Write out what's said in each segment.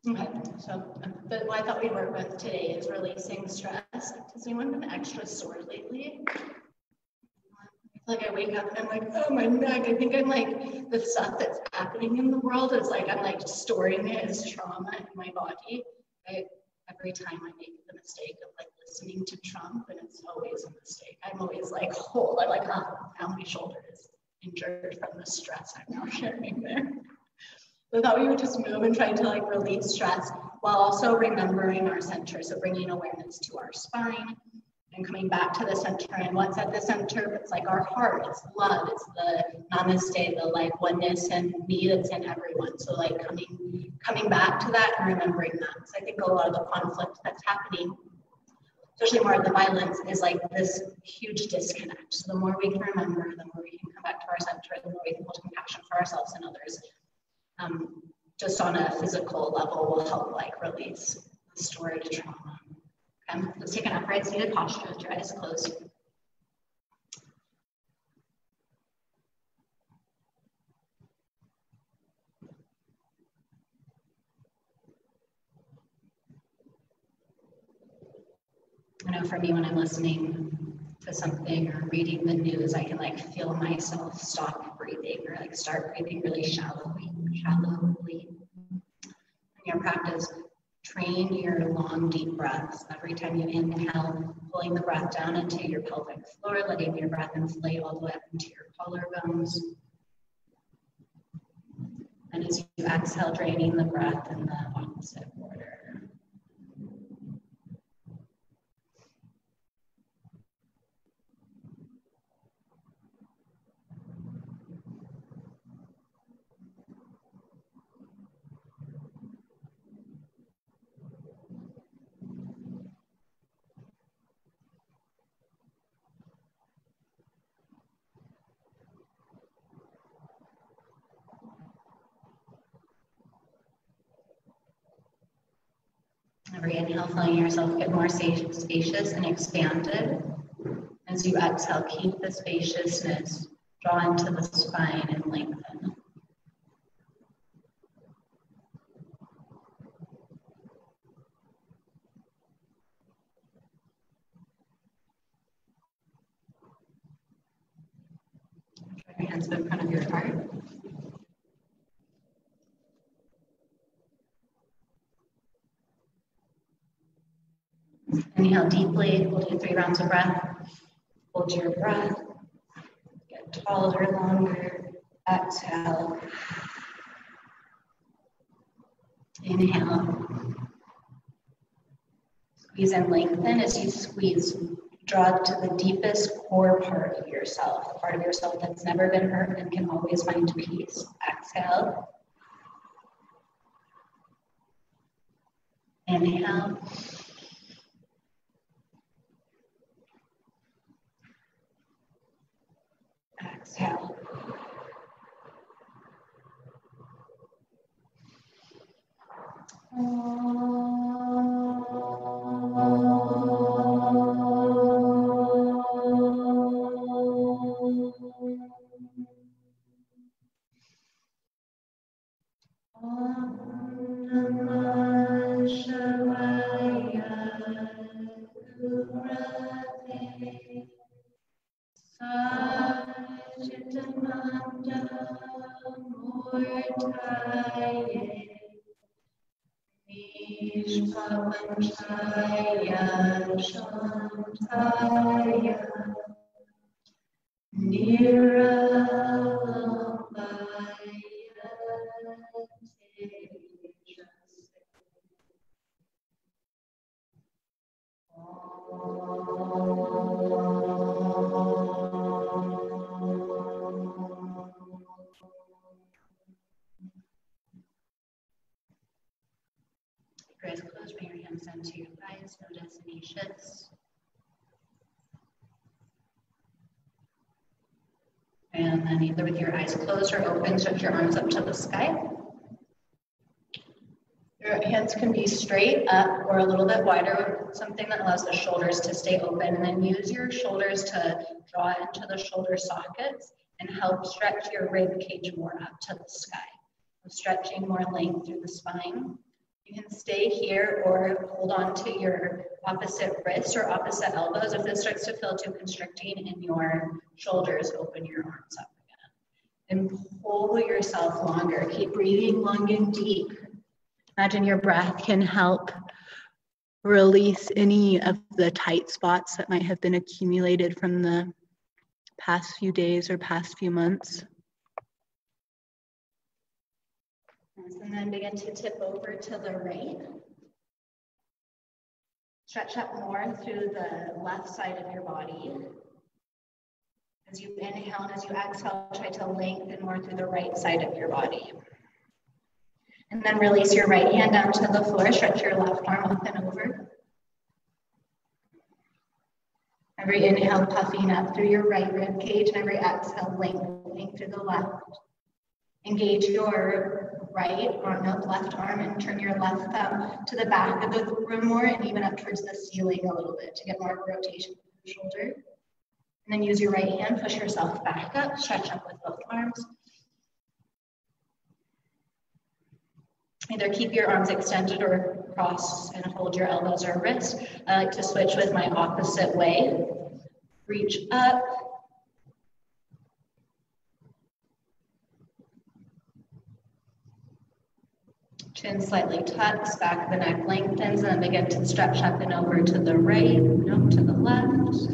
Okay, so what I thought we'd work with today is releasing stress. Has anyone been extra sore lately? Like I wake up and I'm like, oh, my neck. I think I'm like, the stuff that's happening in the world is like, I'm like storing it as trauma in my body. Every time I make the mistake of like listening to Trump, and it's always a mistake. I'm always like, I'm like, oh, now my shoulder is injured from the stress I'm now sharing there. So I thought we would just move and try to like release stress while also remembering our center. So bringing awareness to our spine and coming back to the center. And what's at the center? It's like our heart, it's love, it's the namaste, the like oneness and me that's in everyone. So like coming back to that and remembering that. So I think a lot of the conflict that's happening, especially more of the violence, is like this huge disconnect. So the more we can remember, the more we can come back to our center, the more we can hold compassion for ourselves and others. Just on a physical level will help like release the stored trauma. Okay, let's take an upright seated posture with your eyes closed. I know for me, when I'm listening to something or reading the news, I can like feel myself stop breathing or like start breathing really shallowly. In your practice, train your long, deep breaths. Every time you inhale, pulling the breath down into your pelvic floor, letting your breath inflate all the way up into your collarbones. And as you exhale, draining the breath in the opposite order. Every inhale, feeling yourself get more spacious and expanded. As you exhale, keep the spaciousness, draw into the spine and lengthen. Drag your hands in front of your heart. Inhale deeply, we'll do 3 rounds of breath. Hold your breath, get taller, longer. Exhale. Inhale. Squeeze and lengthen as you squeeze. Draw to the deepest core part of yourself, the part of yourself that's never been hurt and can always find peace. Exhale. Inhale. Exhale. Your eyes closed, bring your hands down to your thighs, notice any shifts. And then either with your eyes closed or open, stretch your arms up to the sky. Your hands can be straight up or a little bit wider, something that allows the shoulders to stay open. And then use your shoulders to draw into the shoulder sockets and help stretch your rib cage more up to the sky. So stretching more length through the spine. You can stay here or hold on to your opposite wrist or opposite elbows. If this starts to feel too constricting in your shoulders, open your arms up again. And pull yourself longer. Keep breathing long and deep. Imagine your breath can help release any of the tight spots that might have been accumulated from the past few days or past few months. And then begin to tip over to the right. Stretch up more through the left side of your body. As you inhale and as you exhale, try to lengthen more through the right side of your body. And then release your right hand down to the floor. Stretch your left arm up and over. Every inhale, puffing up through your right rib cage, and every exhale, lengthening through the left. Engage your left arm and turn your left thumb to the back of the room more and even up towards the ceiling a little bit to get more rotation with the shoulder. And then use your right hand, push yourself back up, stretch up with both arms. Either keep your arms extended or cross and hold your elbows or wrists. I like to switch with my opposite way. Reach up. Chin slightly tucks, back of the neck lengthens, and then begin to stretch up and over to the right, no, to the left.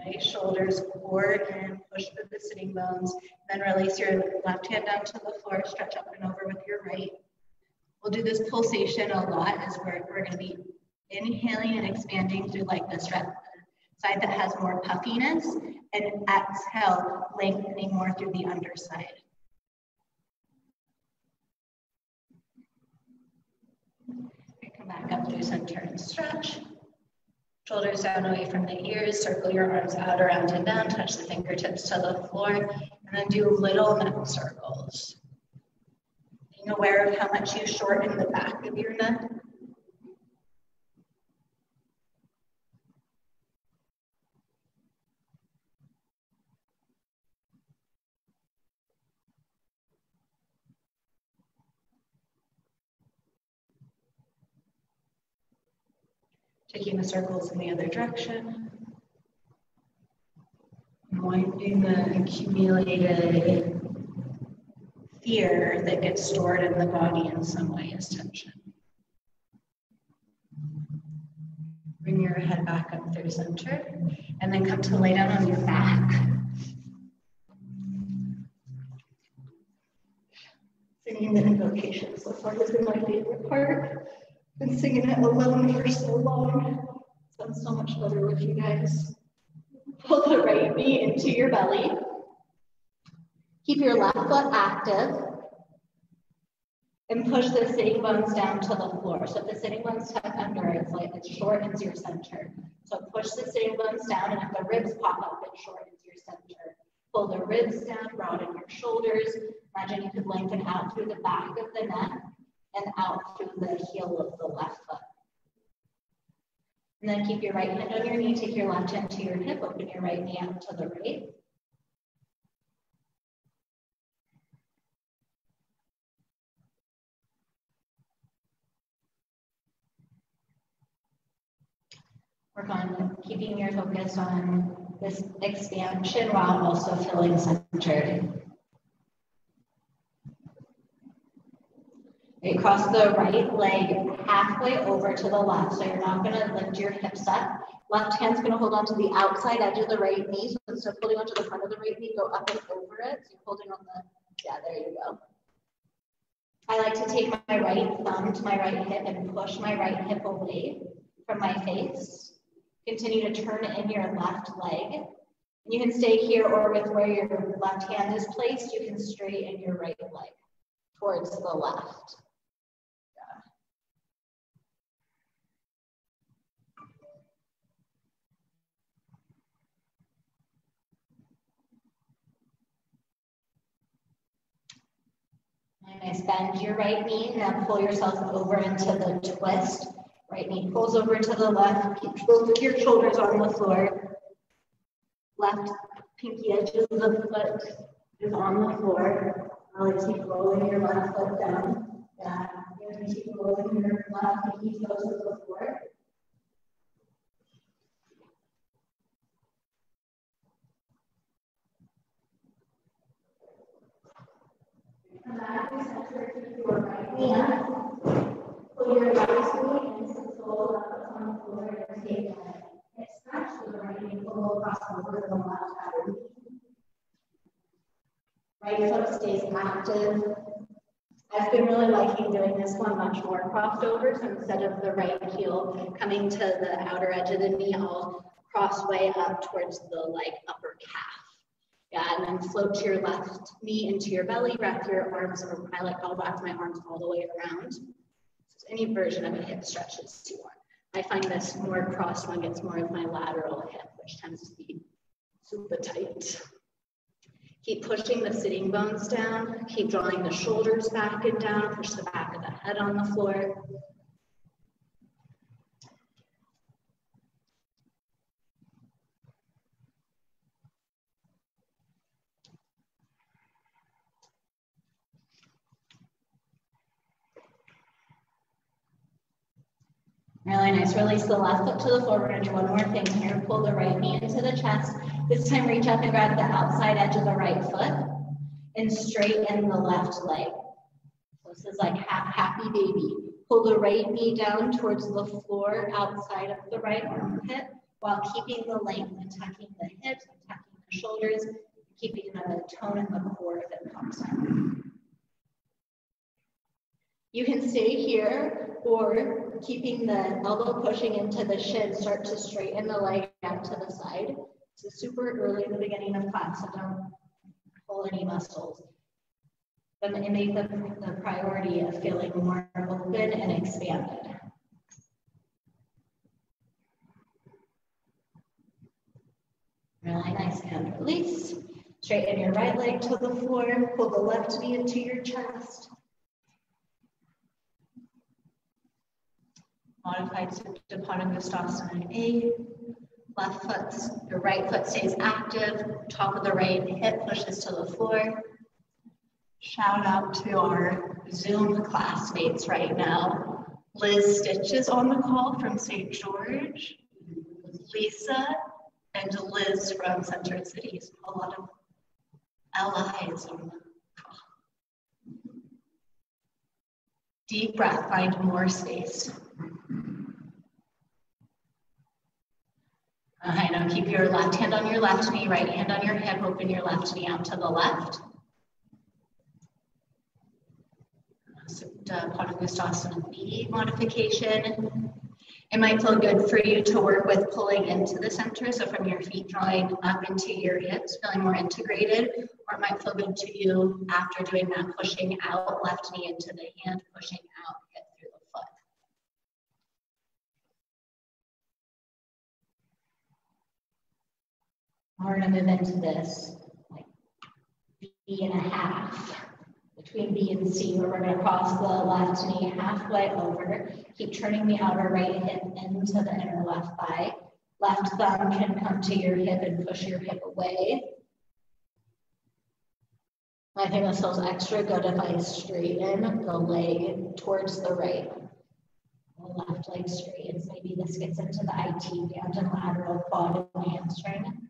Nice, shoulders forward and push through the sitting bones. Then release your left hand down to the floor, stretch up and over with your right. We'll do this pulsation a lot as we're going to be inhaling and expanding through like the side that has more puffiness, and exhale, lengthening more through the underside. Come back up through center and stretch. Shoulders down away from the ears. Circle your arms out, around and down. Touch the fingertips to the floor. And then do little neck circles. Being aware of how much you shorten the back of your neck. Taking the circles in the other direction. Winding the accumulated fear that gets stored in the body in some way as tension. Bring your head back up through center, and then come to lay down on your back. Singing the invocation so far has been my favorite part. Been singing it alone for so long. It's been so much better with you guys. Pull the right knee into your belly. Keep your left foot active. And push the sitting bones down to the floor. So if the sitting bones tuck under, it's like it shortens your center. So push the sitting bones down, and if the ribs pop up, it shortens your center. Pull the ribs down, broaden your shoulders. Imagine you could lengthen out through the back of the neck and out through the heel of the left foot. And then keep your right hand on your knee, take your left hand to your hip, open your right knee out to the right. Work on keeping your focus on this expansion while also feeling centered. Okay, cross the right leg halfway over to the left. So you're not going to lift your hips up. Left hand's going to hold on to the outside edge of the right knee. So instead of holding onto the front of the right knee, go up and over it. So you're holding on the, yeah, there you go. I like to take my right thumb to my right hip and push my right hip away from my face. Continue to turn in your left leg. And you can stay here, or with where your left hand is placed, you can straighten your right leg towards the left. Nice, bend your right knee, now pull yourself over into the twist. Right knee pulls over to the left, keep both of your shoulders on the floor. Left pinky edge of the foot is on the floor. Really keep rolling your left foot down. You're going to keep rolling your left knee toe to the floor. Come back to center, keep your right knee up. Pull your right knee into the sole up on the floor and take a hip stretch with the right knee, pull across over the left side. Right foot stays active. I've been really liking doing this one much more crossed over, so instead of the right heel coming to the outer edge of the knee, I'll cross way up towards the upper calf. Yeah, and then float to your left knee into your belly, wrap your arms over. I'll wrap my arms all the way around. So any version of a hip stretch is you want. I find this more crossed one gets more of my lateral hip, which tends to be super tight. Keep pushing the sitting bones down. Keep drawing the shoulders back and down. Push the back of the head on the floor. Really nice. Release the left foot to the floor. We're going to do one more thing here. Pull the right knee into the chest. This time, reach up and grab the outside edge of the right foot and straighten the left leg. So this is like happy baby. Pull the right knee down towards the floor outside of the right armpit while keeping the length and tucking the hips and tucking the shoulders, keeping the tone in the core if it comes up. You can stay here or keeping the elbow pushing into the shin, start to straighten the leg out to the side. It's super early in the beginning of class, so don't pull any muscles. But make the priority of feeling more open and expanded. Really nice, and release. Straighten your right leg to the floor, pull the left knee into your chest. Modified Supta A. Left foot, your right foot stays active. Top of the right hip pushes to the floor. Shout out to our Zoom classmates right now. Liz Stitch is on the call from St. George. Lisa and Liz from Centered Cities. A lot of allies on the call. Deep breath, find more space. Now keep your left hand on your left knee, right hand on your hip, open your left knee out to the left. Supta B modification. It might feel good for you to work with pulling into the center, so from your feet drawing up into your hips, feeling more integrated, or it might feel good to you after doing that, pushing out, left knee into the hand, pushing out, hip through the foot. We're going to move into this like B and a half. Between B and C, where we're going to cross the left knee halfway over. Keep turning the outer right hip into the inner left thigh. Left thumb can come to your hip and push your hip away. I think this feels extra good if I straighten the leg towards the right. The left leg straightens. Maybe this gets into the IT band and lateral quad and hamstring.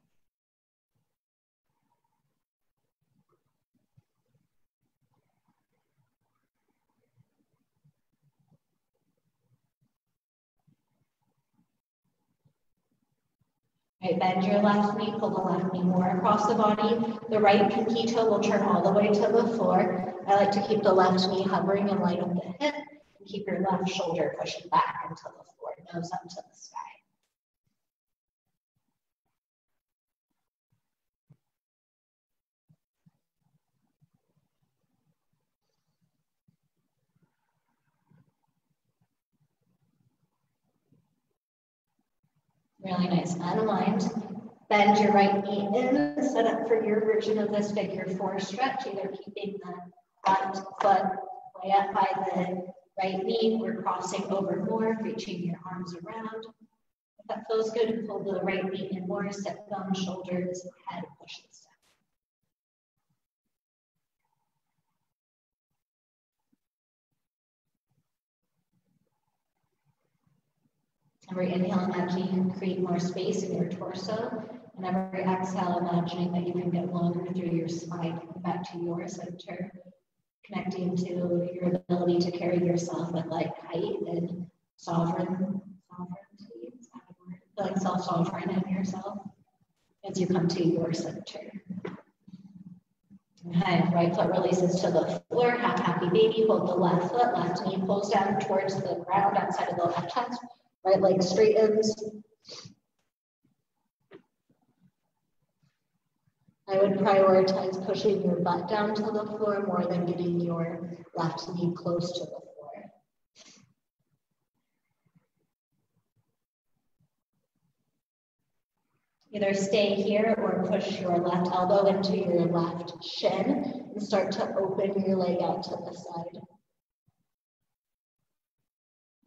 Right, bend your left knee, pull the left knee more across the body. The right pinky toe will turn all the way to the floor. I like to keep the left knee hovering in line with the hip and keep your left shoulder pushing back into the floor, nose up to the sky. Really nice, unwind. Bend your right knee in, set up for your version of this figure four stretch, either keeping the left foot way up by the right knee or crossing over more, reaching your arms around. If that feels good, pull the right knee in more, sit down, shoulders, head, push this down. Every inhale, imagining create more space in your torso. And every exhale, imagining that you can get longer through your spine, back to your center, connecting to your ability to carry yourself with like height and sovereignty, like self-sovereign in yourself as you come to your center. Okay, right foot releases to the floor, half happy baby, hold the left foot, left knee pulls down towards the ground outside of the left chest, right leg straightens. I would prioritize pushing your butt down to the floor more than getting your left knee close to the floor. Either stay here or push your left elbow into your left shin and start to open your leg out to the side.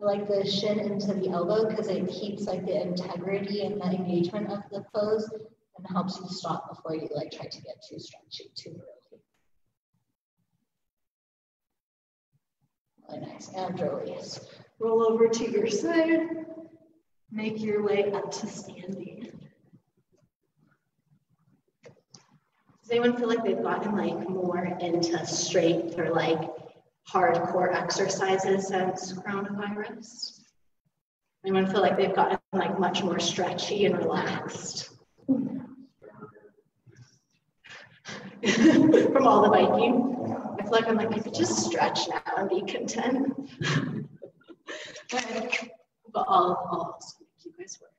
I like the shin into the elbow because it keeps like the integrity and the engagement of the pose and helps you stop before you like try to get too stretchy too early. Really nice. And release. Roll over to your side. Make your way up to standing. Does anyone feel like they've gotten like more into strength or like hardcore exercises since coronavirus? Anyone feel like they've gotten like much more stretchy and relaxed? From all the biking? I feel like I'm like, I could just stretch now and be content. But I'll make you guys work.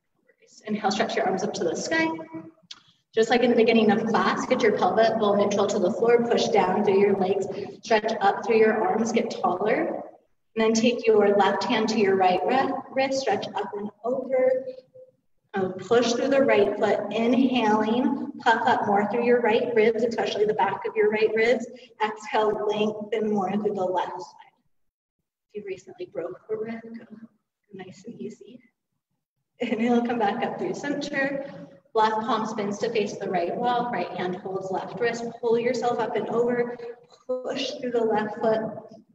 Inhale, stretch your arms up to the sky. Just like in the beginning of class, get your pelvic bowl neutral to the floor, push down through your legs, stretch up through your arms, get taller. And then take your left hand to your right wrist, stretch up and over. Push through the right foot, inhaling, puff up more through your right ribs, especially the back of your right ribs. Exhale, lengthen more through the left side. If you recently broke a rib, go nice and easy. Inhale, come back up through center. Left palm spins to face the right wall, right hand holds left wrist, pull yourself up and over, push through the left foot.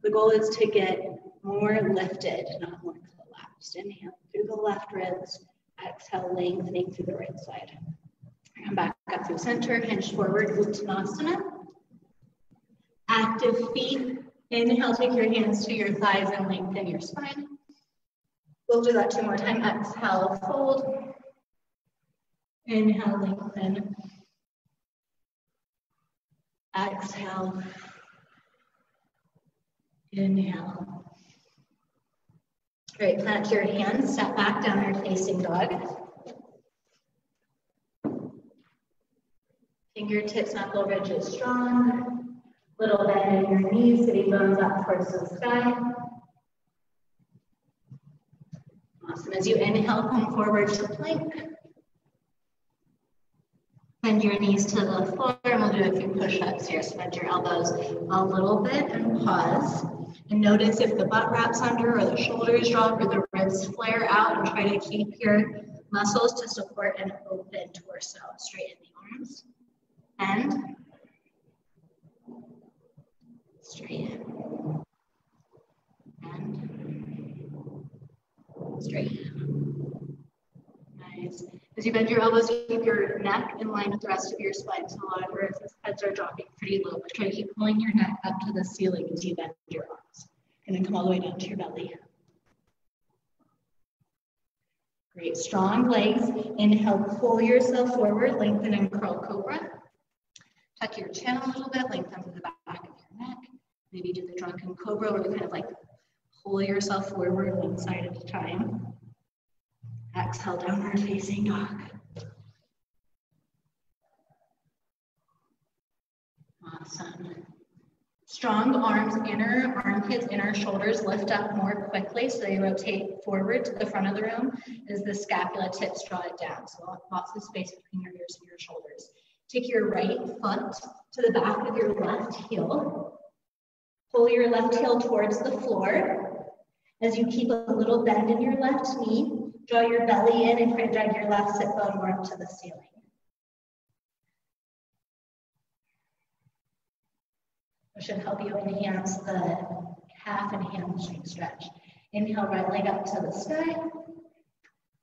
The goal is to get more lifted, not more collapsed. Inhale through the left ribs, exhale, lengthening through the right side. Come back up through center, hinge forward, Uttanasana. Active feet. Inhale, take your hands to your thighs and lengthen your spine. We'll do that 2 more times. Exhale, fold. Inhale, lengthen. Exhale. Inhale. Great, plant your hands, step back, downward facing dog. Fingertips, knuckle ridges strong. Little bend in your knees, sitting bones up towards the sky. Awesome. As you inhale, come forward to plank. Bend your knees to the floor, and we'll do a few push-ups here. So bend your elbows a little bit and pause. And notice if the butt wraps under or the shoulders drop or the ribs flare out, and try to keep your muscles to support an open torso. Straighten the arms. Bend. Straighten. Bend. Straighten. Nice. As you bend your elbows, keep your neck in line with the rest of your spine. So a lot of birds' heads are dropping pretty low, but try to keep pulling your neck up to the ceiling as you bend your arms. And then come all the way down to your belly. Great, strong legs. Inhale, pull yourself forward, lengthen and curl cobra. Tuck your chin a little bit, lengthen through the back of your neck. Maybe do the drunken cobra where you kind of like pull yourself forward one side at a time. Exhale, downward facing dog. Awesome. Strong arms, inner armpits, inner shoulders lift up more quickly so they rotate forward to the front of the room as the scapula tips draw it down. So lots of space between your ears and your shoulders. Take your right foot to the back of your left heel. Pull your left heel towards the floor. As you keep a little bend in your left knee, draw your belly in and try to drag your left sit bone more up to the ceiling. It should help you enhance the calf and hamstring stretch. Inhale, right leg up to the sky.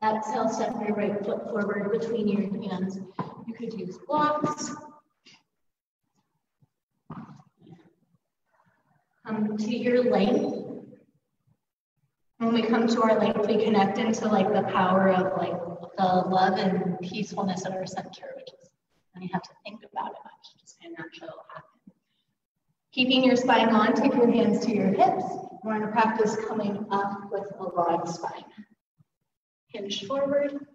Exhale, step your right foot forward between your hands. You could use blocks. Come to your length. When we come to our length, we connect into like the power of like the love and peacefulness of our center, which is, and you have to think about it much, just kind of naturally will happen. Keeping your spine on, take your hands to your hips. We're going to practice coming up with a long spine. Hinge forward.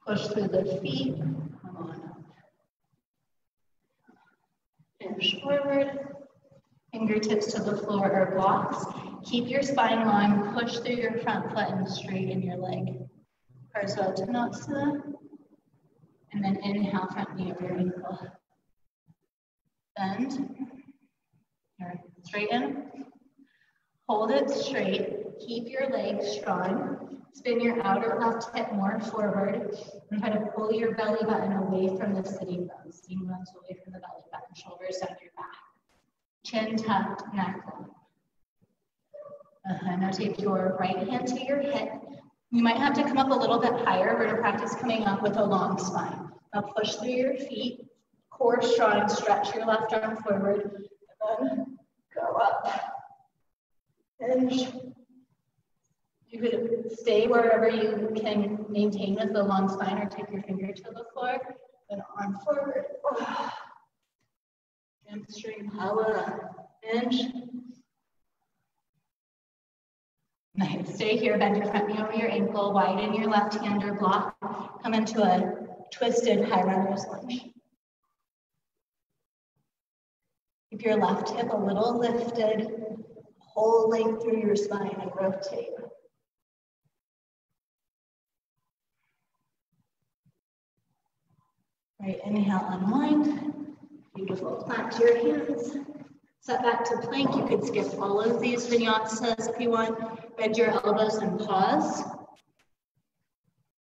Push through the feet. Come on up. Hinge forward. Fingertips to the floor or blocks. Keep your spine long. Push through your front foot and straighten your leg. Parsvottanasana. And then inhale, front knee over your ankle. Bend. Straighten. Hold it straight. Keep your legs strong. Spin your outer left hip more forward and try to pull your belly button away from the sitting bones. Sitting bones away from the belly button, shoulders down your back. Chin tucked, neck long. Now take your right hand to your hip. You might have to come up a little bit higher. We're going to practice coming up with a long spine. Now push through your feet. Core strong, stretch your left arm forward. And then go up. Hinge. You could stay wherever you can maintain with the long spine or take your finger to the floor. Then arm forward. Hamstring power. Hinge. Nice. Stay here. Bend your front knee over your ankle. Widen your left hand or block. Come into a twisted high runner's lunge. Keep your left hip a little lifted. Whole length through your spine and rotate. Right, inhale, unwind. Beautiful. Plant your hands. Set back to plank. You could skip all of these vinyasas if you want. Bend your elbows and pause.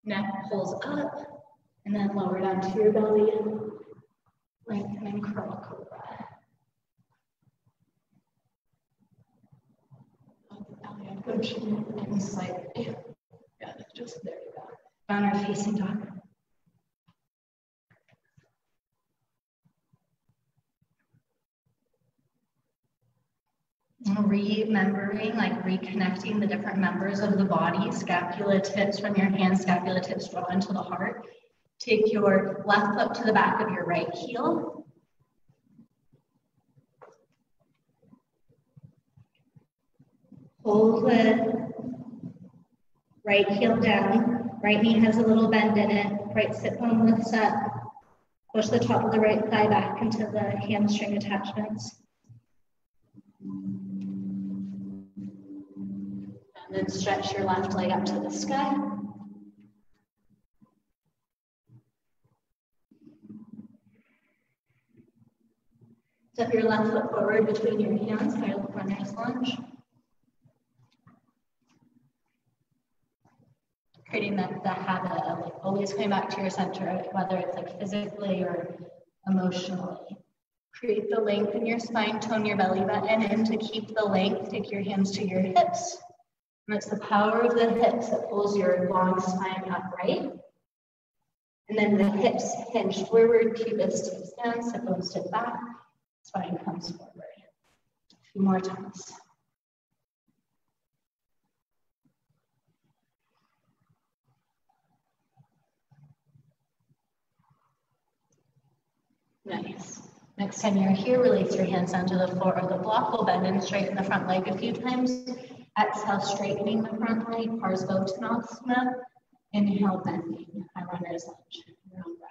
Neck pulls up. And then lower down to your belly. Lengthen and curl cobra. Go chin and slightly. Yeah, just there you go. Downward facing dog. Remembering, like reconnecting the different members of the body, scapula tips from your hands, scapula tips draw into the heart. Take your left foot to the back of your right heel. Hold the right heel down. Right knee has a little bend in it. Right sit bone lifts up. Push the top of the right thigh back into the hamstring attachments. And then stretch your left leg up to the sky. Step your left foot forward between your hands, high runner's lunge. Creating the habit of like always coming back to your center, whether it's like physically or emotionally. Create the length in your spine, tone your belly button in to keep the length. Take your hands to your hips. And it's the power of the hips that pulls your long spine upright. And then the hips hinge forward, pubis tips down, sit bones tip back, spine comes forward. A few more times. Nice. Next time you're here, release your hands onto the floor or the block. We'll bend and straighten the front leg a few times. Exhale, straightening the front leg, Parsvottanasana. Inhale, bending, high runner's lunge, your own breath.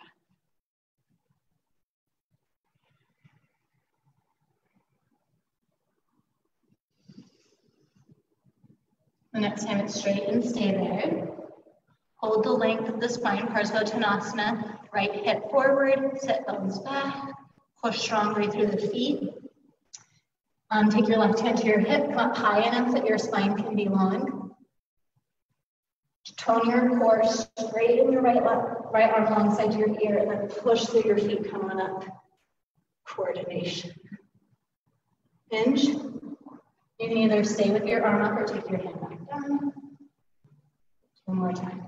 The next time it's straight and stay there. Hold the length of the spine, Parsvottanasana. Right hip forward, sit bones back. Push strongly through the feet. Take your left hand to your hip, come up high enough that your spine can be long. Tone your core, straighten your right arm alongside your ear, and then push through your feet, come on up. Coordination. Hinge. You can either stay with your arm up or take your hand back down. One more time.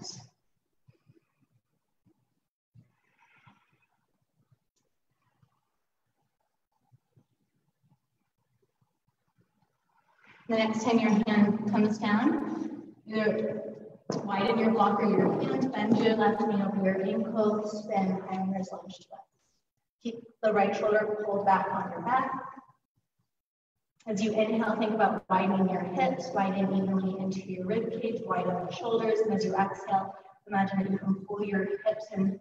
The next time your hand comes down, either widen your block or your hand, bend your left knee over your ankle, spin, fingers, lunge twist. Keep the right shoulder pulled back on your back. As you inhale, think about widening your hips, widen evenly into your rib cage, widen the shoulders, and as you exhale, imagine that you can pull your hips and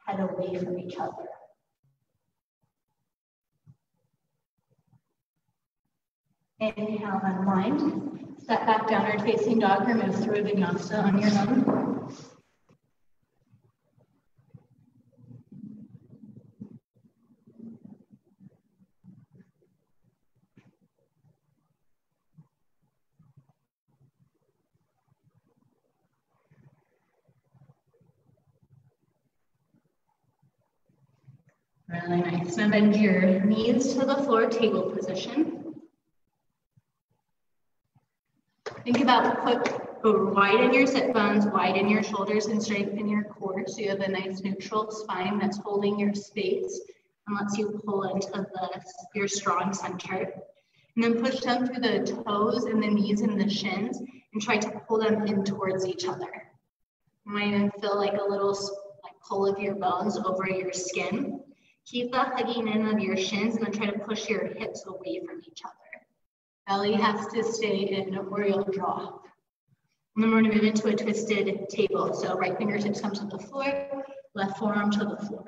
head away from each other. Inhale, unwind. Step back, downward facing dog, or move through vinyasa on your own. Really nice. Now bend your knees to the floor, table position. Think about widen your sit bones, widen your shoulders, and strengthen your core so you have a nice neutral spine that's holding your space and lets you pull into your strong center. And then push down through the toes and the knees and the shins and try to pull them in towards each other. You might even feel like a little pull of your bones over your skin. Keep the hugging in of your shins and then try to push your hips away from each other. Belly has to stay in or you'll drop. And then we're gonna move into a twisted table. So right fingertips come to the floor, left forearm to the floor.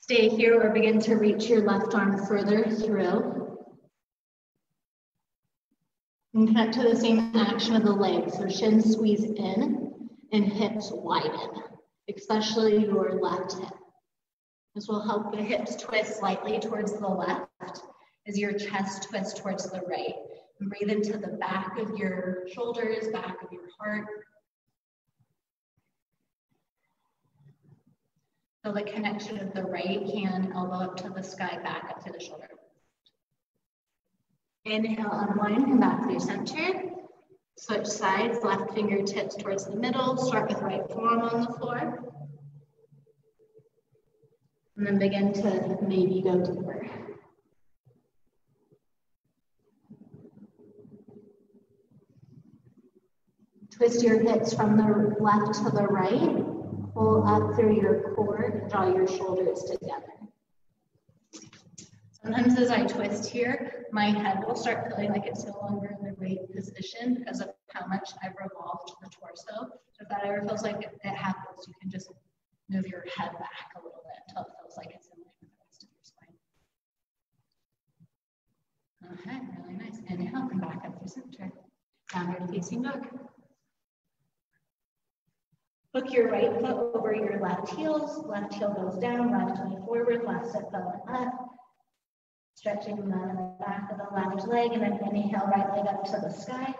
Stay here or begin to reach your left arm further through. And connect to the same action of the legs. So shins squeeze in and hips widen, especially your left hip. This will help the hips twist slightly towards the left as your chest twists towards the right. And breathe into the back of your shoulders, back of your heart. Feel the connection of the right hand, elbow up to the sky, back up to the shoulder. Inhale, unwind, come back through center. Switch sides, left fingertips towards the middle. Start with right forearm on the floor. And then begin to maybe go deeper. Twist your hips from the left to the right. Pull up through your core and draw your shoulders together. Sometimes as I twist here, my head will start feeling like it's no longer in the right position because of how much I've revolved the torso. So if that ever feels like it happens, you can just move your head back a little bit until it feels like it's in line with the rest of your spine. Okay, really nice. Inhale, come back up through center. Downward facing dog. Hook your right foot over your left heels. Left heel goes down, left knee forward, left foot going up. Stretching the back of the left leg, and then inhale, right leg up to the sky.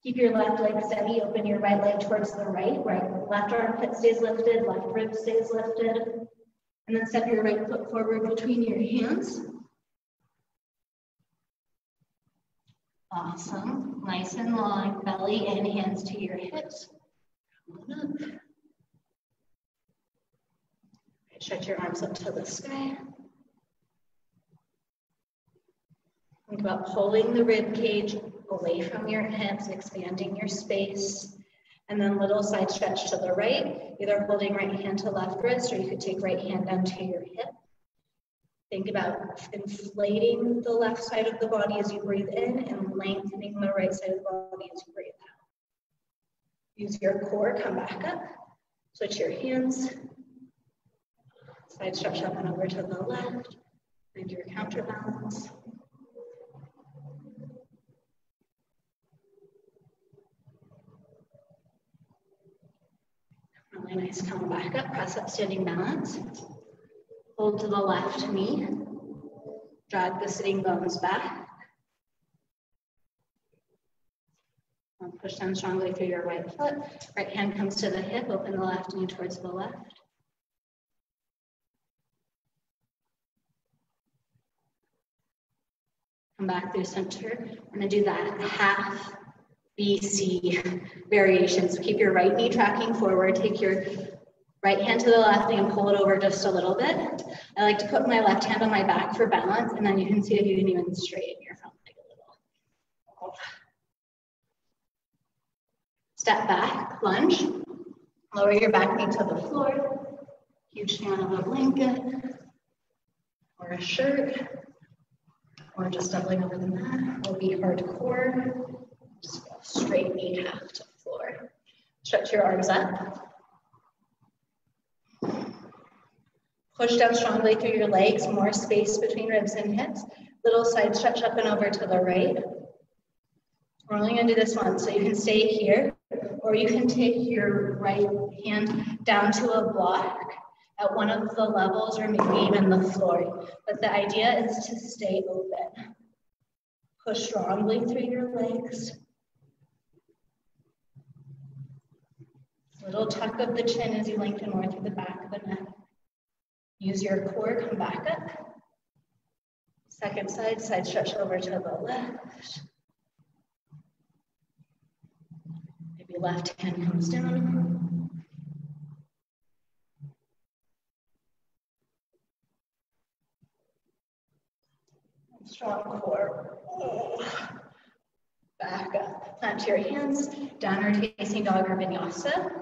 Keep your left leg steady, open your right leg towards the right. Left armpit stays lifted, left rib stays lifted. And then step your right foot forward between your hands. Awesome. Nice and long, belly and hands to your hips. Stretch your arms up to the sky. Think about pulling the rib cage away from your hips, expanding your space, and then little side stretch to the right, either holding right hand to left wrist, or you could take right hand down to your hip. Think about inflating the left side of the body as you breathe in and lengthening the right side of the body as you breathe out. Use your core, come back up, switch your hands, side stretch up and over to the left, find your counterbalance. Really nice, come back up, press up standing balance. Hold to the left knee, drag the sitting bones back. Push down strongly through your right foot. Right hand comes to the hip, open the left knee towards the left. Come back through center. We're gonna do that half B, C variations. So keep your right knee tracking forward. Take your right hand to the left knee and pull it over just a little bit. I like to put my left hand on my back for balance, and then you can see if you can even straighten your front leg a little. Step back, lunge. Lower your back knee to the floor. Huge fan of a blanket or a shirt, or just doubling over the mat. Will be hardcore. Just go straight knee half to the floor. Stretch your arms up. Push down strongly through your legs, more space between ribs and hips. Little side stretch up and over to the right. We're only gonna do this once, so you can stay here, or you can take your right hand down to a block at one of the levels, or maybe even the floor. But the idea is to stay open. Push strongly through your legs. Little tuck of the chin as you lengthen more through the back of the neck. Use your core, come back up. Second side, side stretch over to the left. Maybe left hand comes down. Strong core. Back up. Plant your hands, downward facing dog or vinyasa.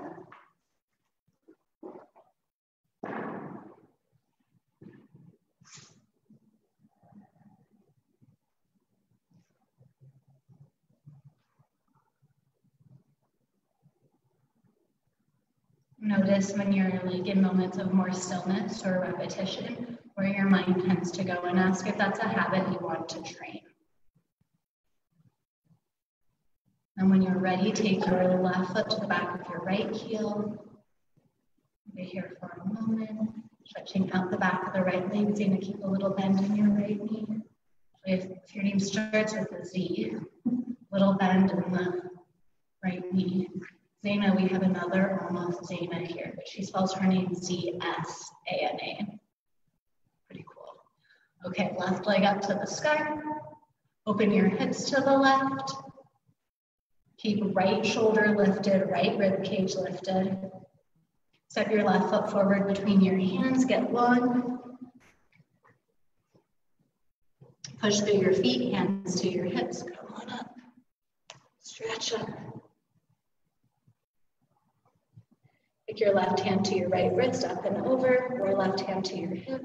Notice when you're like in moments of more stillness or repetition, where your mind tends to go, and ask if that's a habit you want to train. And when you're ready, take your left foot to the back of your right heel. Be here for a moment, stretching out the back of the right leg. You're going to keep a little bend in your right knee. If your name starts with a Z, little bend in the right knee. Zana, we have another almost Zana here, but she spells her name Z-S-A-N-A. Pretty cool. Okay, left leg up to the sky. Open your hips to the left. Keep right shoulder lifted, right rib cage lifted. Step your left foot forward between your hands, get long. Push through your feet, hands to your hips, come on up. Stretch up. Take your left hand to your right wrist, up and over, or left hand to your hip.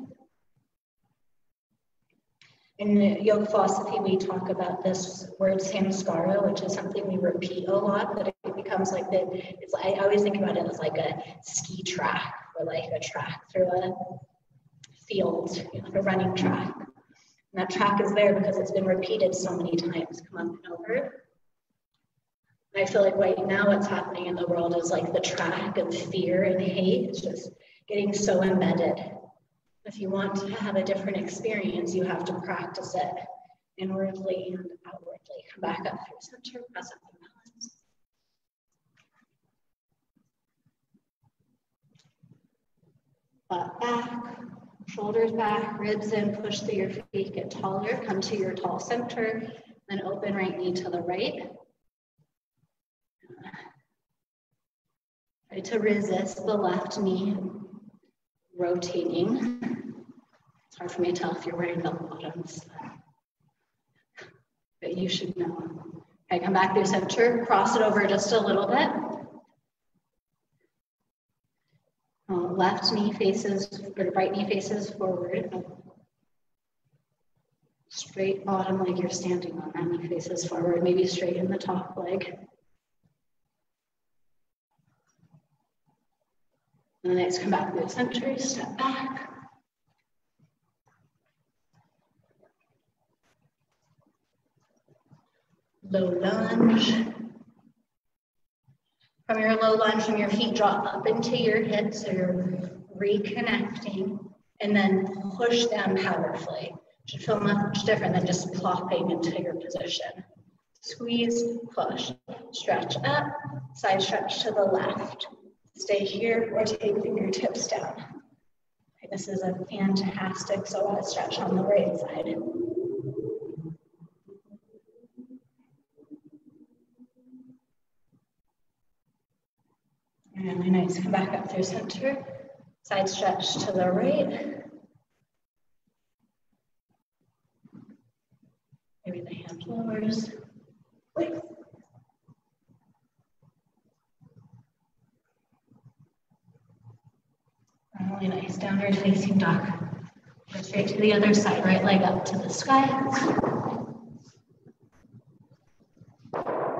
In yoga philosophy, we talk about this word samskara, which is something we repeat a lot, but it becomes like I always think about it as like a ski track, or like a track through a field, like a running track. And that track is there because it's been repeated so many times, come up and over. I feel like right now what's happening in the world is like the track of fear and hate is just getting so embedded. If you want to have a different experience, you have to practice it inwardly and outwardly. Come back up through center, press up and balance. Butt back, shoulders back, ribs in, push through your feet, get taller, come to your tall center, then open right knee to the right. Try to resist the left knee rotating. It's hard for me to tell if you're wearing bell bottoms, but you should know. Okay, come back through center, cross it over just a little bit. Left knee faces, or right knee faces forward. Straight bottom leg you're standing on, that knee faces forward, maybe straighten the top leg. And next, come back through center, step back. Low lunge. From your low lunge, from your feet drop up into your hips, so you're reconnecting, and then push down powerfully. It should feel much different than just plopping into your position. Squeeze, push, stretch up, side stretch to the left. Stay here or take fingertips down. Okay, this is a fantastic psoas stretch on the right side. Nice, come back up through center. Side stretch to the right. Maybe the hand lowers. Wait. Really nice, downward facing dog. Go straight to the other side, right leg up to the sky.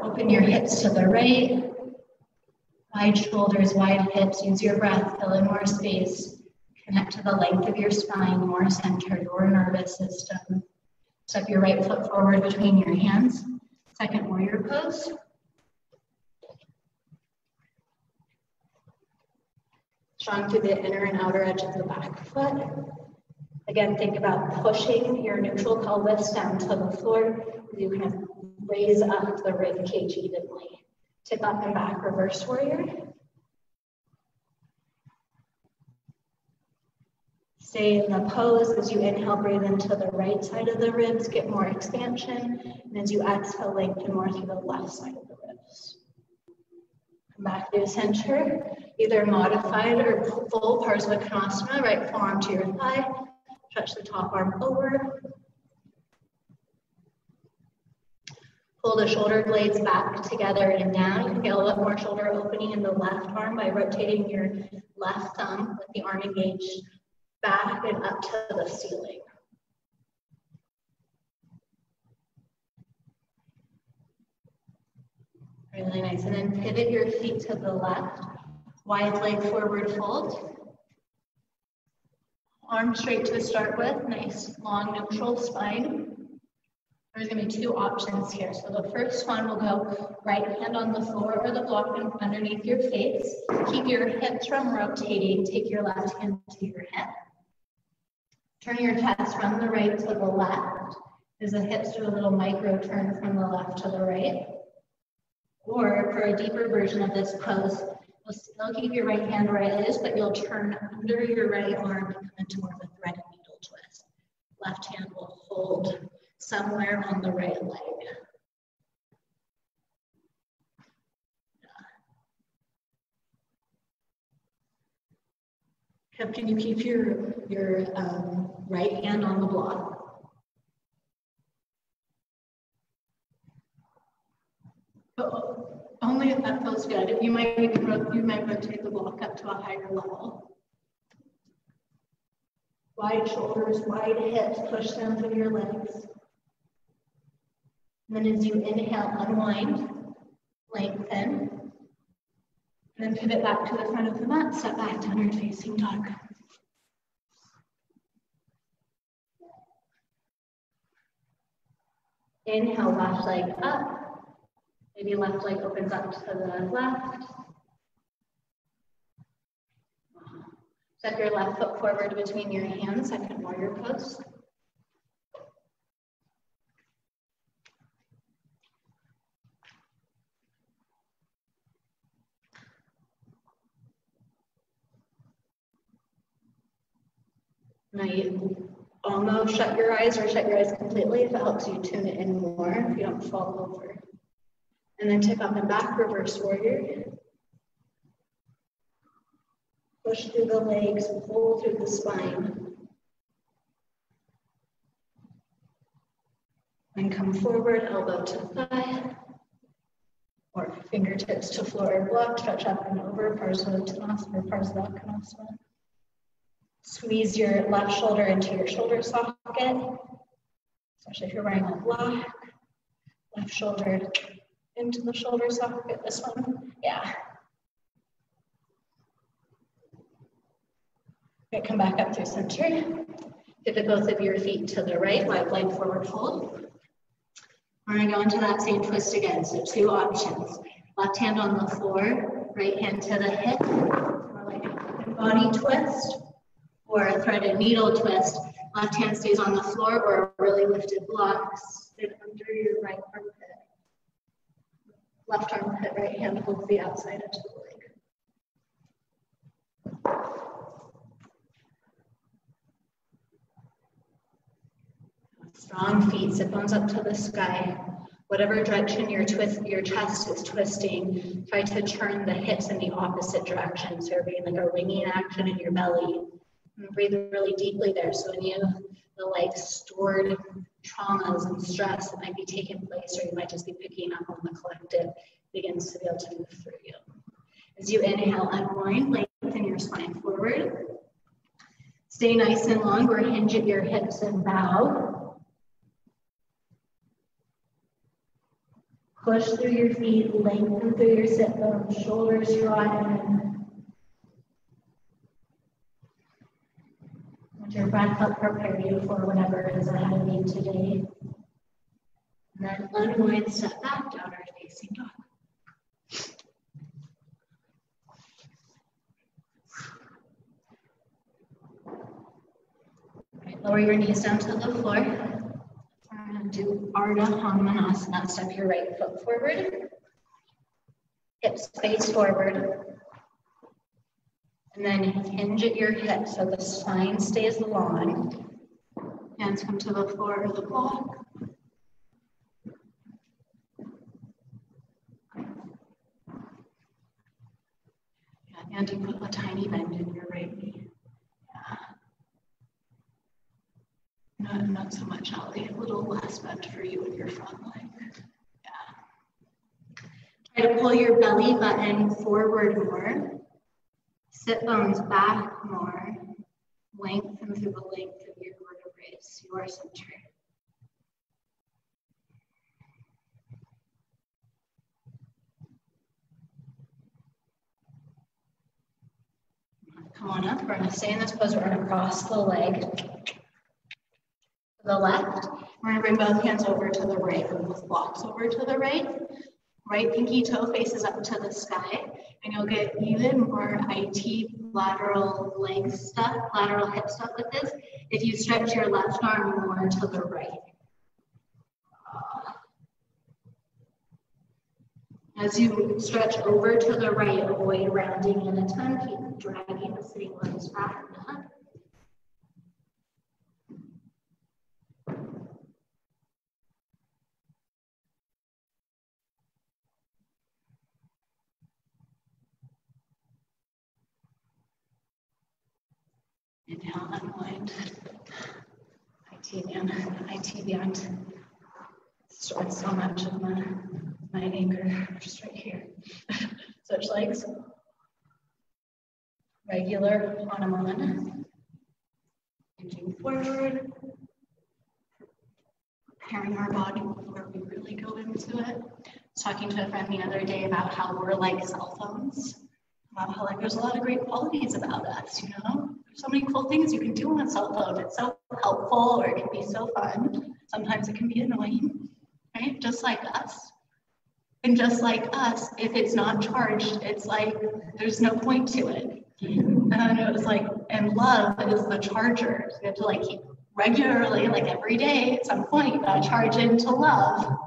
Open your hips to the right. Wide shoulders, wide hips. Use your breath, fill in more space. Connect to the length of your spine, more center, your nervous system. Step your right foot forward between your hands. Second warrior pose. Strong through the inner and outer edge of the back foot. Again, think about pushing your neutral pelvis down to the floor. You kind of raise up the rib cage evenly. Tip up and back, reverse warrior. Stay in the pose. As you inhale, breathe into the right side of the ribs, get more expansion. And as you exhale, lengthen more through the left side of the ribs. Come back to center, either modified or full Parsvakonasana, right forearm to your thigh. Stretch the top arm over. Pull the shoulder blades back together and down. You can get a little more shoulder opening in the left arm by rotating your left thumb with the arm engaged back and up to the ceiling. Really nice. And then pivot your feet to the left. Wide leg forward fold. Arms straight to start with. Nice long neutral spine. There's going to be two options here. So the first one will go right hand on the floor or the block underneath your face. Keep your hips from rotating. Take your left hand to your hip. Turn your chest from the right to the left. As the hips do a little micro turn from the left to the right. Or for a deeper version of this pose, you'll still keep your right hand where it is, but you'll turn under your right arm and come into more of a thread and needle twist. Left hand will hold somewhere on the right leg. Can you keep your right hand on the block? Only if that feels good. You might rotate the block up to a higher level. Wide shoulders, wide hips, push down through your legs. And then as you inhale, unwind, lengthen. And then pivot back to the front of the mat, step back, downward facing dog. Inhale, left leg up. Maybe left leg opens up to the left. Step your left foot forward between your hands, second warrior pose. Now you almost shut your eyes or shut your eyes completely if it helps you tune it in more, if you don't fall over. And then tip up and back, reverse warrior. Push through the legs, pull through the spine. And come forward, elbow to thigh. Or fingertips to floor or block, stretch up and over, Parsvakonasana or Parsvakonasana. Squeeze your left shoulder into your shoulder socket, especially if you're wearing a block. Left shoulder into the shoulder socket, this one, yeah. Okay, come back up through center. Pivot both of your feet to the right, wide leg forward fold. We're gonna go into that same twist again, so two options. Left hand on the floor, right hand to the hip, more like a body twist, or a thread and needle twist. Left hand stays on the floor or a really lifted block, sit under your right armpit. Left armpit, right hand holds the outside edge of the leg. Strong feet, sit bones up to the sky. Whatever direction your chest is twisting, try to turn the hips in the opposite direction. So you're being like a ringing action in your belly. And breathe really deeply there. So when you the like stored traumas and stress that might be taking place, or you might just be picking up on the collective, begins to be able to move through you. As you inhale, unwind, lengthen your spine forward. Stay nice and long, or hinge at your hips and bow. Push through your feet, lengthen through your sit bones, shoulders draw in. Let your breath help prepare you for whatever is ahead of you today. And then unwind, step back, downward facing dog. Right, lower your knees down to the floor. We're going to do Ardha Hanumanasana. Step your right foot forward. Hips face forward. And then hinge at your hips so the spine stays long. Hands come to the floor or the block. Yeah, and you put a tiny bend in your right knee. Yeah. Not so much, Ollie. A little less bend for you in your front leg. Yeah. Try to pull your belly button forward more. Sit bones back more. Lengthen through the length of your vertebrae, your center. Come on up. We're going to stay in this pose. We're going to cross the leg to the left. We're going to bring both hands over to the right, or both blocks over to the right. Right pinky toe faces up to the sky, and you'll get even more IT lateral leg stuff, lateral hip stuff with this if you stretch your left arm more to the right. As you stretch over to the right, avoid rounding in a ton, keep dragging the sitting bones back and up. Inhale, unwind. IT beyond. Stretch so much of my anger just right here. Switch legs. Regular Hanuman. Inching forward. Preparing our body before we really go into it. I was talking to a friend the other day about how we're like cell phones. About how like there's a lot of great qualities about us, you know? There's so many cool things you can do on a cell phone. It's so helpful, or it can be so fun. Sometimes it can be annoying, right? Just like us. And just like us, if it's not charged, it's like there's no point to it. And it was like, and love is the charger. So you have to like keep regularly, like every day at some point, you gotta charge into love.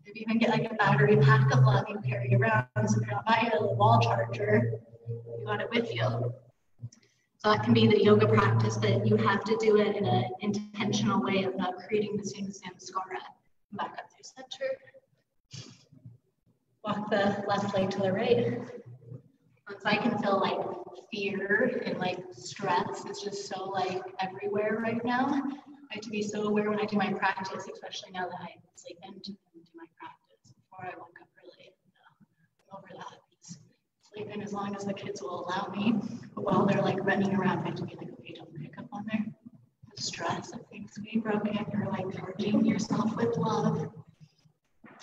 If you even get like a battery pack of love you carry around, so if you're not buying a wall charger, you got it with you. So that can be the yoga practice, but you have to do it in an intentional way of not creating the same samskara. Back up through center. Walk the left leg to the right. Once I can feel like fear and like stress, it's just so like everywhere right now. I have to be so aware when I do my practice, especially now that I sleep in to do my practice before I woke up early. I'm over that. Sleep in as long as the kids will allow me. But while they're like running around, I have to be like, okay, don't pick up on their stress of things being broken, or like charging yourself with love.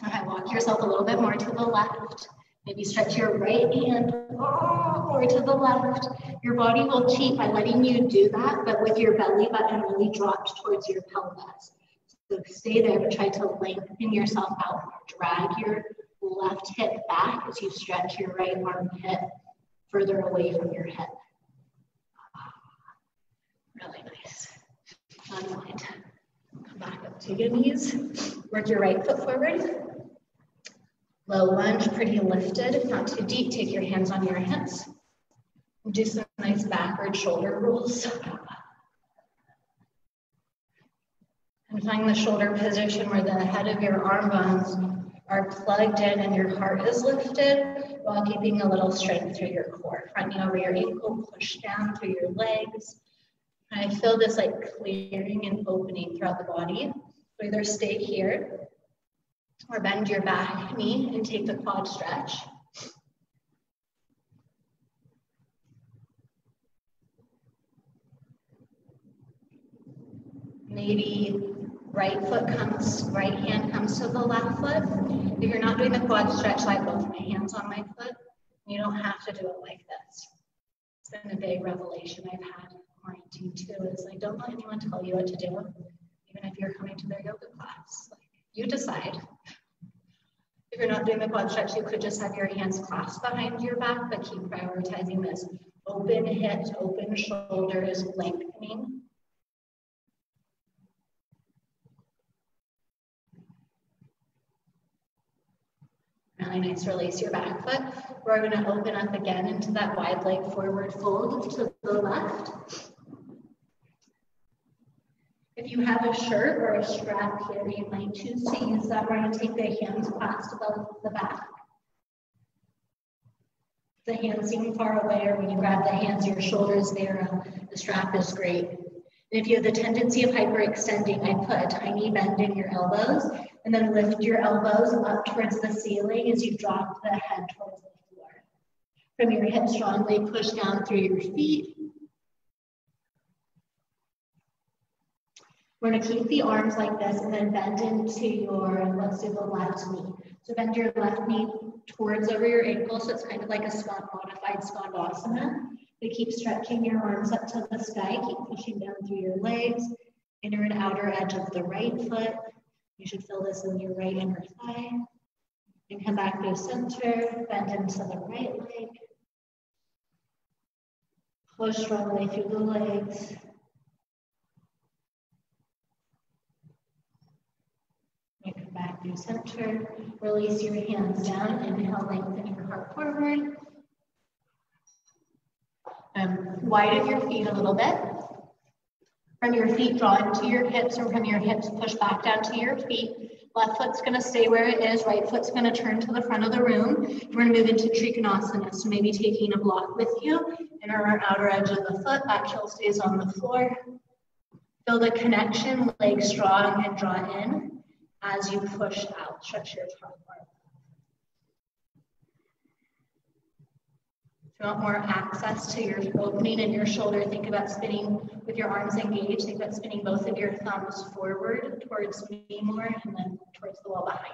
Okay, walk yourself a little bit more to the left. Maybe stretch your right hand more to the left. Your body will cheat by letting you do that, but with your belly button really dropped towards your pelvis. So stay there, but try to lengthen yourself out. Drag your left hip back as you stretch your right armpit further away from your hip. Really nice. Unwind. Come back up to your knees. Work your right foot forward. Low lunge, pretty lifted, not too deep. Take your hands on your hips. Do some nice backward shoulder rolls. And find the shoulder position where the head of your arm bones are plugged in and your heart is lifted while keeping a little strength through your core. Front knee over your ankle, push down through your legs. And I feel this like clearing and opening throughout the body. So either stay here or bend your back knee and take the quad stretch. Maybe right hand comes to the left foot. If you're not doing the quad stretch, I have both my hands on my foot. You don't have to do it like this. It's been a big revelation I've had quarantine too, is like, don't let anyone tell you what to do, even if you're coming to their yoga class. Like, you decide. If you're not doing the quad stretch, you could just have your hands clasped behind your back, but keep prioritizing this. Open hips, open shoulders, lengthening. Really nice, release your back foot. We're gonna open up again into that wide leg forward fold to the left. If you have a shirt or a strap here, you might choose to use that. We're gonna take the hands clasped above the back. The hands seem far away, or when you grab the hands, your shoulders there, the strap is great. And if you have the tendency of hyperextending, I put a tiny bend in your elbows, and then lift your elbows up towards the ceiling as you drop the head towards the floor. From your hips, strongly push down through your feet. We're gonna keep the arms like this and then bend into your, let's do the left knee. So bend your left knee towards over your ankle, so it's kind of like a modified Skandasana. But keep stretching your arms up to the sky, keep pushing down through your legs, inner and outer edge of the right foot. You should feel this in your right inner thigh. And come back to center, bend into the right leg. Push strongly through the legs. And come back to center. Release your hands down. Inhale, lengthen your heart forward. Widen your feet a little bit. From your feet, draw into your hips, and from your hips, push back down to your feet. Left foot's gonna stay where it is, right foot's gonna turn to the front of the room. We're gonna move into Trikonasana, so maybe taking a block with you, inner or outer edge of the foot, back heel stays on the floor. Feel the connection, legs strong and draw in as you push out, stretch your front arm. If you want more access to your opening in your shoulder, think about spinning with your arms engaged. Think about spinning both of your thumbs forward towards me more and then towards the wall behind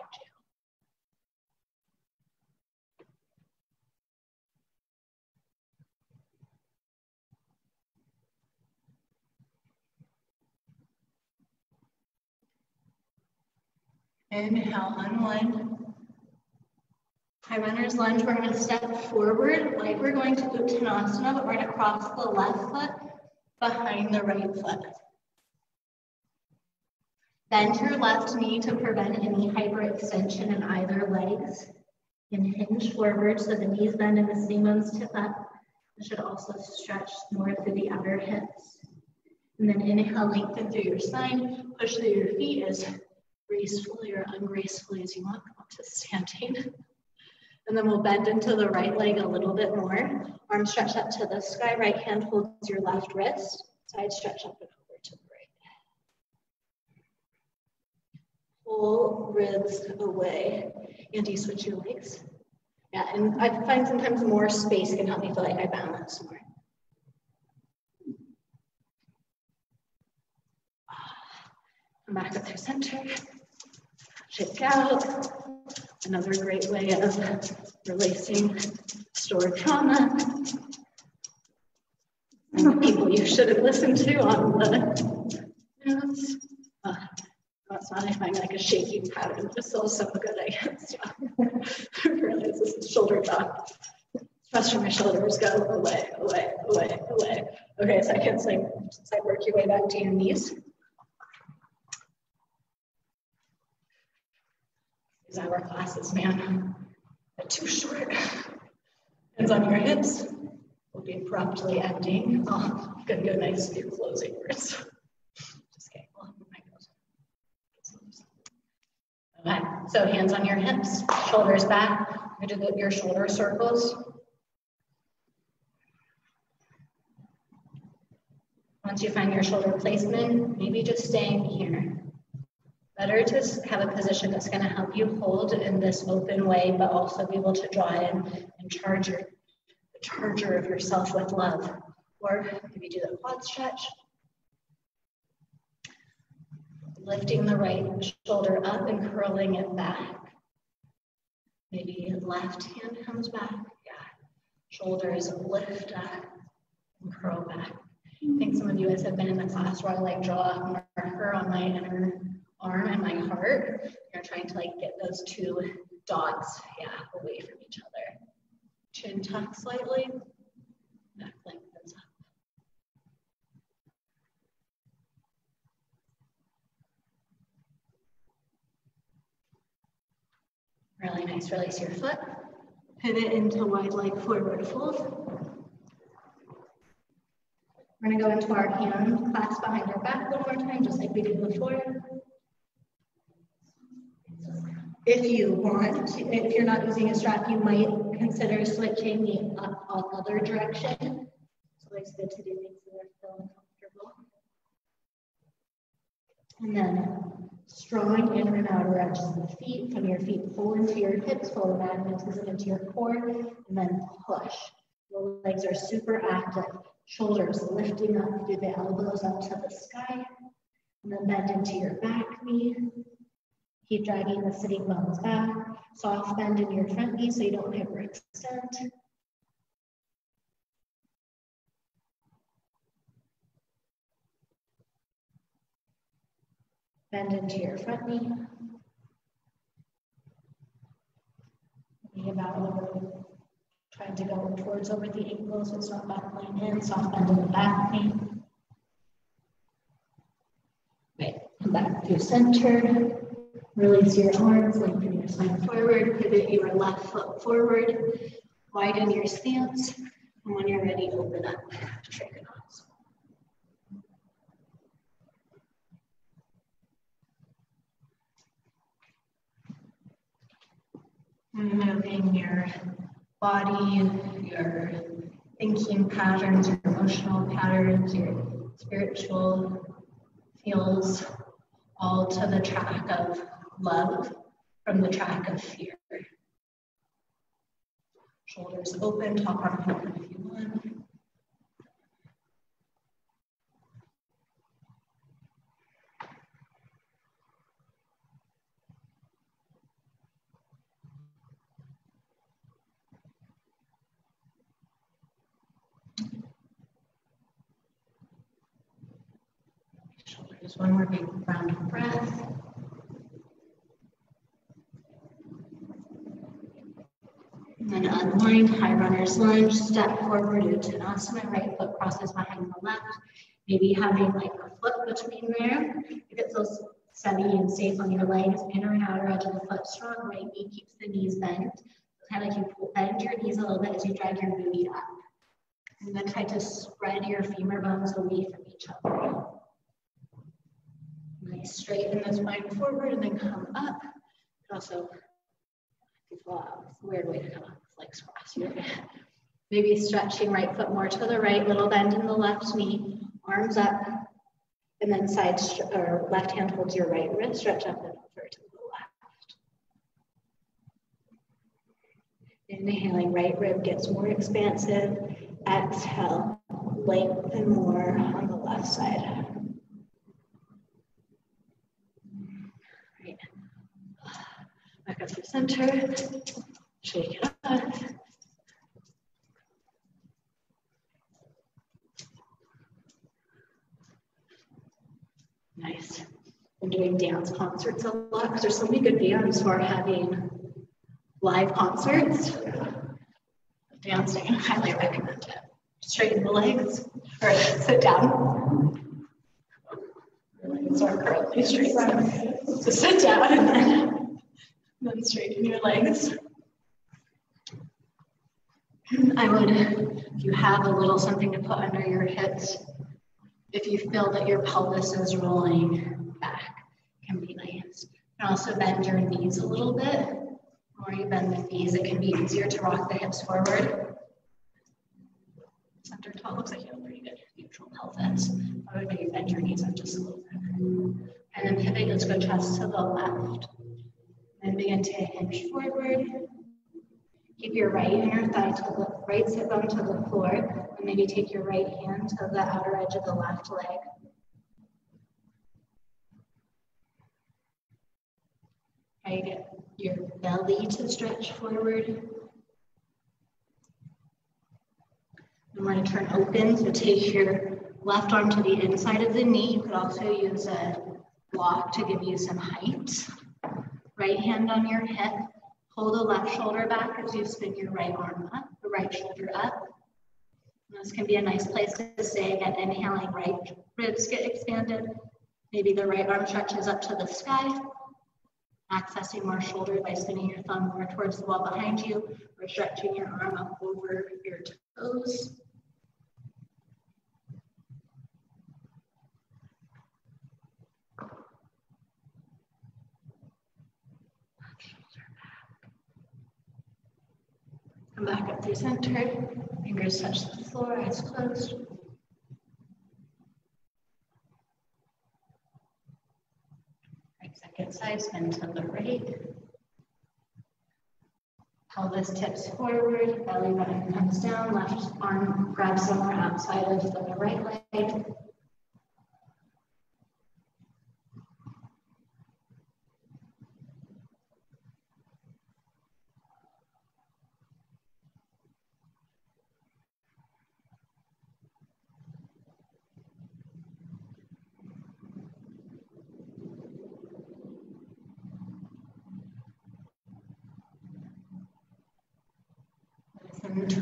you. Inhale, unwind. High runner's lunge, we're going to step forward like we're going to Uttanasana, but we're going to cross the left foot behind the right foot. Bend your left knee to prevent any hyperextension in either legs. And hinge forward so the knees bend and the sitting bones tip up. You should also stretch more through the outer hips. And then inhale, lengthen through your spine, push through your feet as gracefully or ungracefully as you want. Come up to standing. And then we'll bend into the right leg a little bit more. Arms stretch up to the sky. Right hand holds your left wrist. Side stretch up and over to the right. Pull ribs away. Andy, switch your legs. Yeah, and I find sometimes more space can help me feel like I balance more. Come back up through center. Shake out. Another great way of releasing stored trauma. And the people you should have listened to on the notes. That's not if I'm like a shaking pattern. This feels so good. I can't stop. I realize this is shoulder drop. Stress from my shoulders go away, away, away, away. Okay, seconds, like work your way back to your knees. These hour classes, man, they're too short. Hands on your hips. We'll be abruptly ending. Oh, I'm gonna go nice to do closing words. Just kidding. So hands on your hips, shoulders back. You're gonna do your shoulder circles. Once you find your shoulder placement, maybe just staying here. Better to have a position that's going to help you hold in this open way, but also be able to draw in and charge the charger of yourself with love. Or maybe do the quad stretch. Lifting the right shoulder up and curling it back. Maybe left hand comes back. Yeah. Shoulders lift up and curl back. I think some of you guys have been in the class where I like draw a marker on my inner arm and my heart. You're trying to like get those two dots, yeah, away from each other. Chin tuck slightly, back lengthens up. Really nice, release your foot. Pivot into wide leg forward fold. We're gonna go into our hand clasp behind our back one more time, just like we did before. If you want, if you're not using a strap, you might consider switching the other direction. So it's good to do things that are feeling comfortable. And then strong inner and outer edges of the feet. From your feet, pull into your hips, pull the magnetism into your core, and then push. The legs are super active. Shoulders lifting up through the elbows up to the sky. And then bend into your back knee. Keep dragging the sitting bones back. Soft bend in your front knee so you don't hyperextend. Bend into your front knee. Think about over, trying to go towards over the ankles, so it's not buckling in. Soft bend in the back knee. Right, come back to center. Release your arms, lengthen your spine forward, pivot your left foot forward, widen your stance, and when you're ready, open up, trigonals. Moving your body, your thinking patterns, your emotional patterns, your spiritual feels, all to the track of love from the track of fear. Shoulders open, top arm open if you want. Shoulders, one more big round of breath. And then unwind, high runner's lunge, step forward, Uttanasana, right foot crosses behind the left. Maybe having like a foot between there. If it feels steady and safe on your legs, inner and outer edge of the foot strong, right knee keeps the knees bent. Kind of like you bend your knees a little bit as you drag your booty up. And then try to spread your femur bones away from each other. Nice, straighten the spine forward and then come up. And also, weird way to come up, legs cross. Maybe stretching right foot more to the right, little bend in the left knee, arms up, and then side or left hand holds your right wrist, stretch up and over to the left. Inhaling, right rib gets more expansive. Exhale, lengthen more on the left side. Right. Back up to center. Shake it up. Nice. I'm doing dance concerts a lot because there's so many good bands who are having live concerts. Dancing, I highly recommend it. Straighten the legs, or sit down. Your legs are currently straight. So sit down and then straighten your legs. I would, if you have a little something to put under your hips, if you feel that your pelvis is rolling back, can be nice. can also bend your knees a little bit. The more you bend the knees, it can be easier to rock the hips forward. Center tall looks like you have a pretty good neutral pelvis. I would maybe bend your knees up just a little bit. And then pivot, let's go chest to the left. Then begin to hinge forward. Keep your right inner thigh to the right sit bone to the floor, and maybe take your right hand to the outer edge of the left leg. Try to get your belly to stretch forward. You want to turn open, so take your left arm to the inside of the knee. You could also use a block to give you some height. Right hand on your hip. Pull the left shoulder back as you spin your right arm up, the right shoulder up. And this can be a nice place to stay. Again, inhaling, right ribs get expanded. Maybe the right arm stretches up to the sky. Accessing more shoulder by spinning your thumb more towards the wall behind you, or stretching your arm up over your toes. Come back up through center, fingers touch the floor, eyes closed. Right second side, spin to the right. Pelvis tips forward, belly button comes down, left arm grabs somewhere outside of the right leg.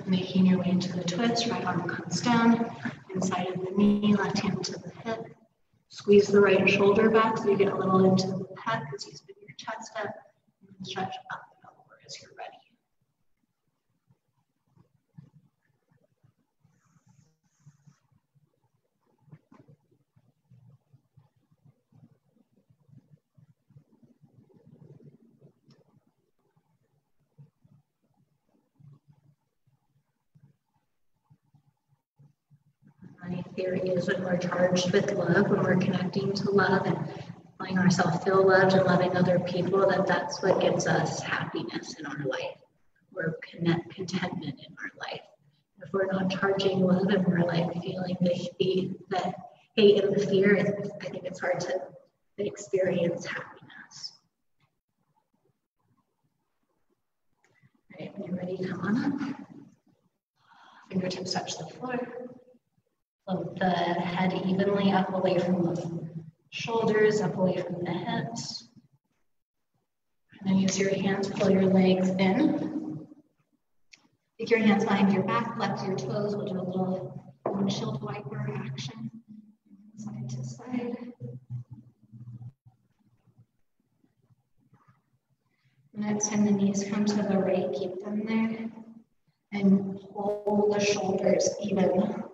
Making your way into the twist, right arm comes down, inside of the knee, left hand to the hip. Squeeze the right shoulder back so you get a little into the pec as you spin your chest up, and stretch up and over as you're ready. My theory is when we're charged with love, when we're connecting to love and letting ourselves feel loved and loving other people, that's what gives us happiness in our life, or contentment in our life. If we're not charging love and we're like feeling the hate and the fear, I think it's hard to experience happiness. All right, when you're ready, come on up. Fingertips touch the floor. Float the head evenly up away from the shoulders, up away from the hips. And then use your hands, pull your legs in. Take your hands behind your back, flex your toes. We'll do a little windshield wiper action, side to side. Next time the knees come to the right, keep them there. And pull the shoulders even.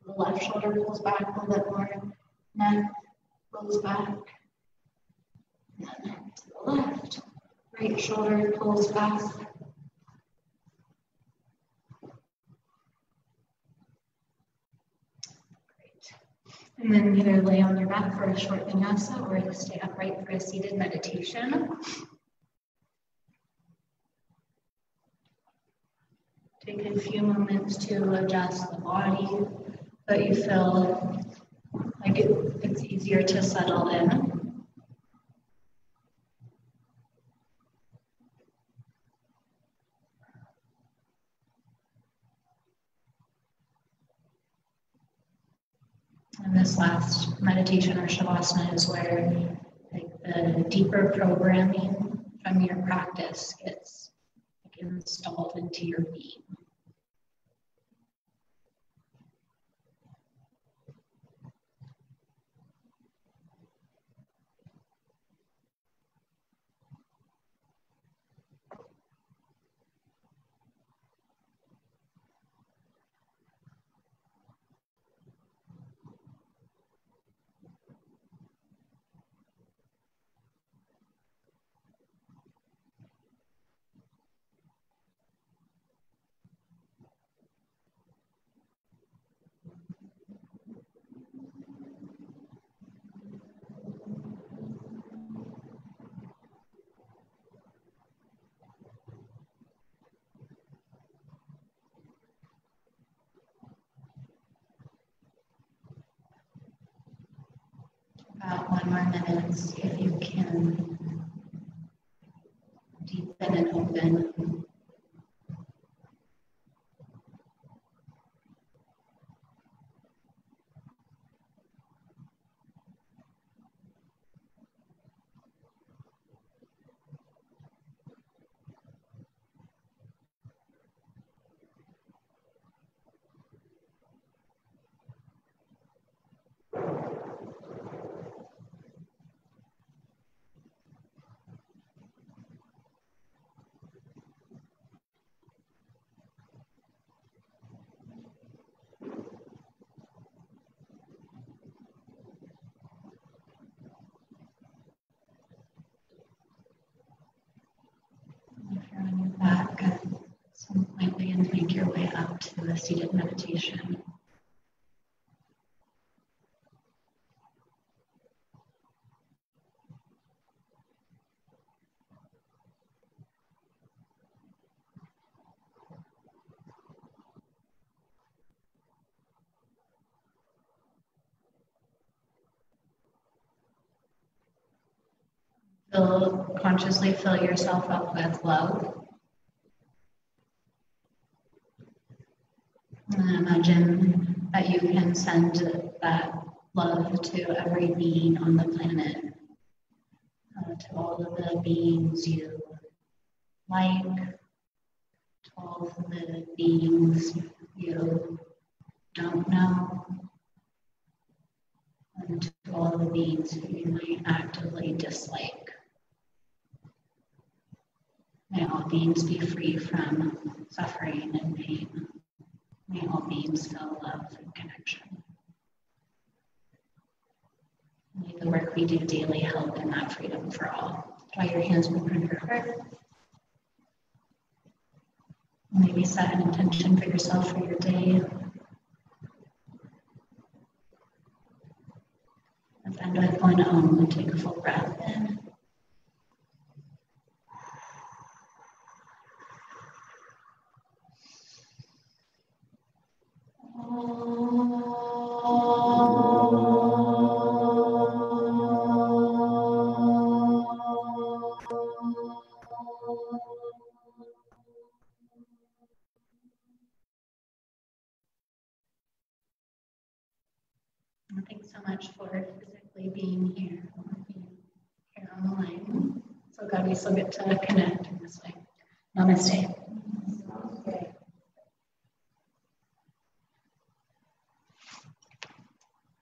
The left shoulder pulls back a little bit more. Neck pulls back. And then to the left. Right shoulder pulls back. Great. And then either lay on your back for a short vinyasa or stay upright for a seated meditation. Take a few moments to adjust the body, so you feel like it's easier to settle in. And this last meditation or shavasana is where the deeper programming from your practice gets installed into your being. About 1 more minute, see if you can deepen and open. Back at some point, begin to make your way up to the seated meditation. Consciously fill yourself up with love. And imagine that you can send that love to every being on the planet, to all of the beings you like, to all of the beings you don't know, and to all the beings who you might actively dislike. May all beings be free from suffering and pain. May all beings feel love and connection. May the work we do daily help in that freedom for all. Draw your hands in front of your heart. Maybe set an intention for yourself for your day. Let's end with one Om and take a full breath in. Thanks so much for physically being here on the line. So glad we still get to connect in this way. Namaste.